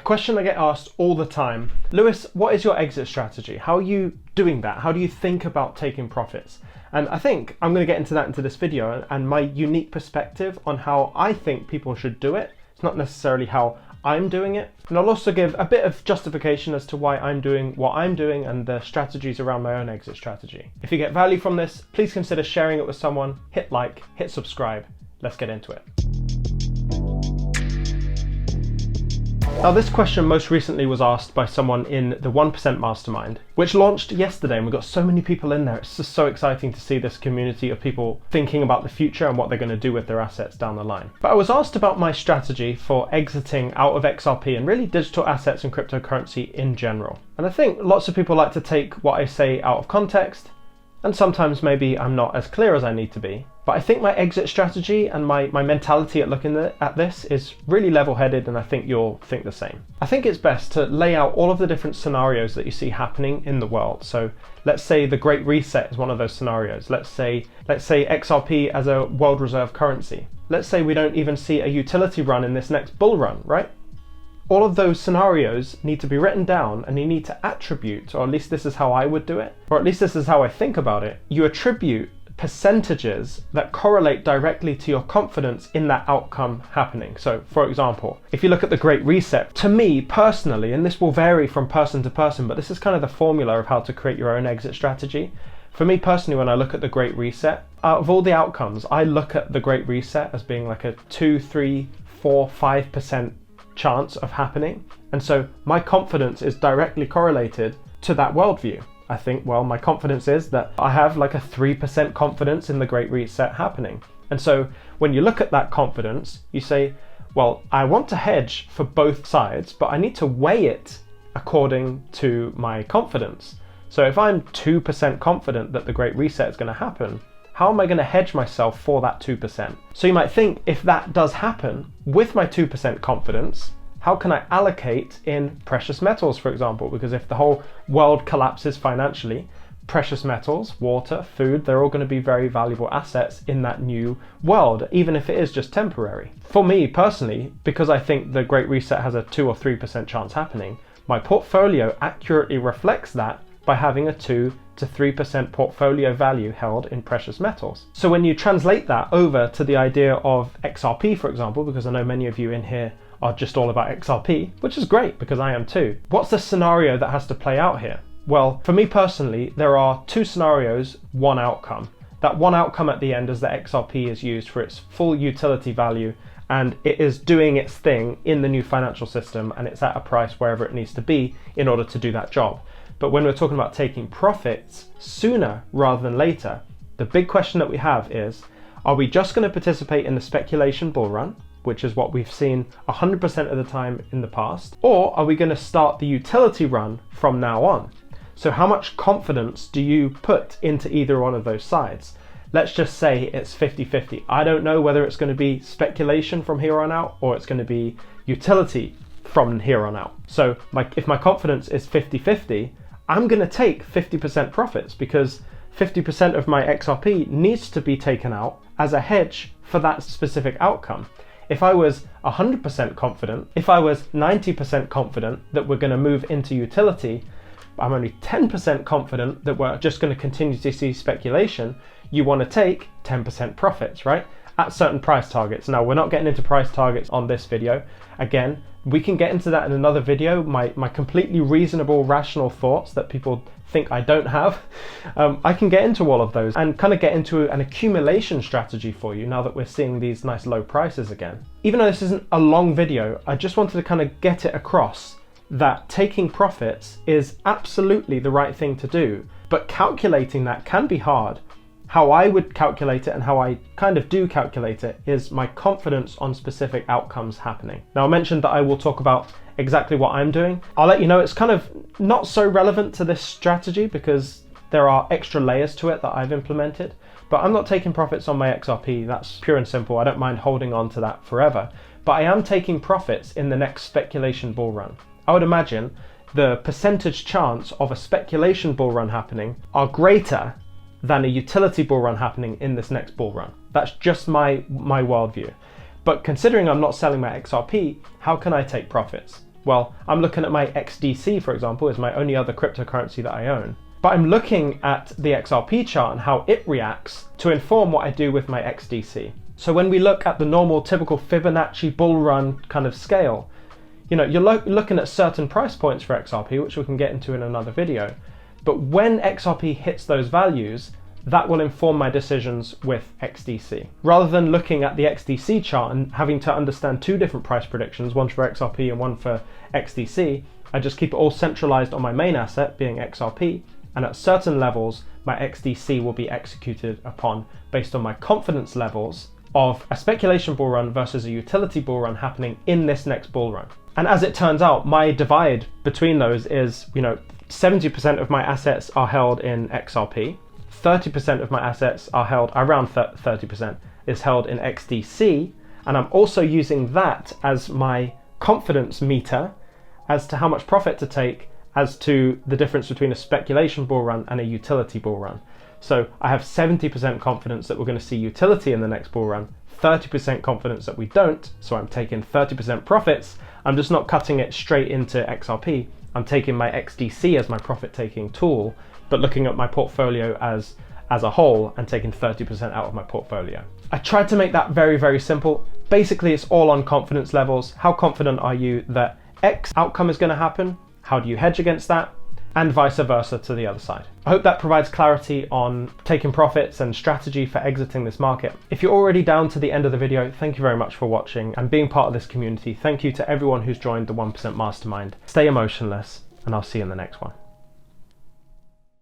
question I get asked all the time, Lewis, what is your exit strategy? How are you doing that? How do you think about taking profits? And I think I'm going to get into that into this video and my unique perspective on how I think people should do it. It's not necessarily how I'm doing it. And I'll also give a bit of justification as to why I'm doing what I'm doing and the strategies around my own exit strategy. If you get value from this, please consider sharing it with someone, hit like, hit subscribe. Let's get into it. Now, this question most recently was asked by someone in the 1% Mastermind, which launched yesterday, and we've got so many people in there. It's just so exciting to see this community of people thinking about the future and what they're going to do with their assets down the line. But I was asked about my strategy for exiting out of XRP and really digital assets and cryptocurrency in general. And I think lots of people like to take what I say out of context, and sometimes maybe I'm not as clear as I need to be. But I think my exit strategy and my mentality at looking at this is really level-headed, and I think you'll think the same. I think it's best to lay out all of the different scenarios that you see happening in the world. So let's say the Great Reset is one of those scenarios. Let's say XRP as a world reserve currency. Let's say we don't even see a utility run in this next bull run, right? All of those scenarios need to be written down, and you need to attribute, or at least this is how I would do it, or at least this is how I think about it. You attribute percentages that correlate directly to your confidence in that outcome happening. So for example, if you look at the Great Reset, to me personally, and this will vary from person to person, but this is kind of the formula of how to create your own exit strategy. For me personally, when I look at the Great Reset, out of all the outcomes, I look at the Great Reset as being like a 2, 3, 4, 5% chance of happening. And so my confidence is directly correlated to that worldview. I think, well, my confidence is that I have like a 3% confidence in the Great Reset happening. And so when you look at that confidence, you say, well, I want to hedge for both sides, but I need to weigh it according to my confidence. So if I'm 2% confident that the Great Reset is going to happen, how am I going to hedge myself for that 2%? So you might think, if that does happen with my 2% confidence, how can I allocate in precious metals, for example? Because if the whole world collapses financially, precious metals, water, food, they're all going to be very valuable assets in that new world, even if it is just temporary. For me personally, because I think the Great Reset has a 2 or 3% chance happening, my portfolio accurately reflects that by having a 2 to 3% portfolio value held in precious metals. So when you translate that over to the idea of XRP, for example, because I know many of you in here are just all about XRP, which is great because I am too. What's the scenario that has to play out here? Well, for me personally, there are 2 scenarios, 1 outcome. That 1 outcome at the end is that XRP is used for its full utility value, and it is doing its thing in the new financial system, and it's at a price wherever it needs to be in order to do that job. But when we're talking about taking profits sooner rather than later, the big question that we have is, are we just going to participate in the speculation bull run, which is what we've seen 100% of the time in the past, or are we going to start the utility run from now on? So how much confidence do you put into either one of those sides? Let's just say it's 50-50. I don't know whether it's going to be speculation from here on out or it's going to be utility from here on out. So if my confidence is 50-50, I'm going to take 50% profits because 50% of my XRP needs to be taken out as a hedge for that specific outcome. If I was 100% confident, if I was 90% confident that we're going to move into utility, I'm only 10% confident that we're just going to continue to see speculation, you want to take 10% profits, right? At certain price targets. Now, we're not getting into price targets on this video. Again, we can get into that in another video, my completely reasonable, rational thoughts that people think I don't have. I can get into all of those and kind of get into an accumulation strategy for you now that we're seeing these nice low prices again. Even though this isn't a long video, I just wanted to kind of get it across that taking profits is absolutely the right thing to do, but calculating that can be hard. How I would calculate it and how I kind of do calculate it is my confidence on specific outcomes happening. Now, I mentioned that I will talk about exactly what I'm doing. I'll let you know it's kind of not so relevant to this strategy because there are extra layers to it that I've implemented, but I'm not taking profits on my XRP. That's pure and simple. I don't mind holding on to that forever, but I am taking profits in the next speculation bull run. I would imagine the percentage chance of a speculation bull run happening are greater than a utility bull run happening in this next bull run. That's just my worldview. But considering I'm not selling my XRP, how can I take profits? Well, I'm looking at my XDC, for example, is my only other cryptocurrency that I own. But I'm looking at the XRP chart and how it reacts to inform what I do with my XDC. So when we look at the normal, typical Fibonacci bull run kind of scale, you're looking at certain price points for XRP, which we can get into in another video. But when XRP hits those values, that will inform my decisions with XDC. Rather than looking at the XDC chart and having to understand two different price predictions, one for XRP and one for XDC, I just keep it all centralized on my main asset, being XRP, and at certain levels, my XDC will be executed upon based on my confidence levels of a speculation bull run versus a utility bull run happening in this next bull run. And as it turns out, my divide between those is, 70% of my assets are held in XRP, 30% of my assets are held, around 30% is held in XDC, and I'm also using that as my confidence meter as to how much profit to take as to the difference between a speculation bull run and a utility bull run. So I have 70% confidence that we're going to see utility in the next bull run, 30% confidence that we don't, so I'm taking 30% profits. I'm just not cutting it straight into XRP. I'm taking my XDC as my profit taking tool, but looking at my portfolio as a whole and taking 30% out of my portfolio. I tried to make that very, very simple. Basically, it's all on confidence levels. How confident are you that X outcome is going to happen? How do you hedge against that? And vice versa to the other side. I hope that provides clarity on taking profits and strategy for exiting this market. If you're already down to the end of the video, thank you very much for watching and being part of this community. Thank you to everyone who's joined the 1% Mastermind. Stay emotionless, and I'll see you in the next one.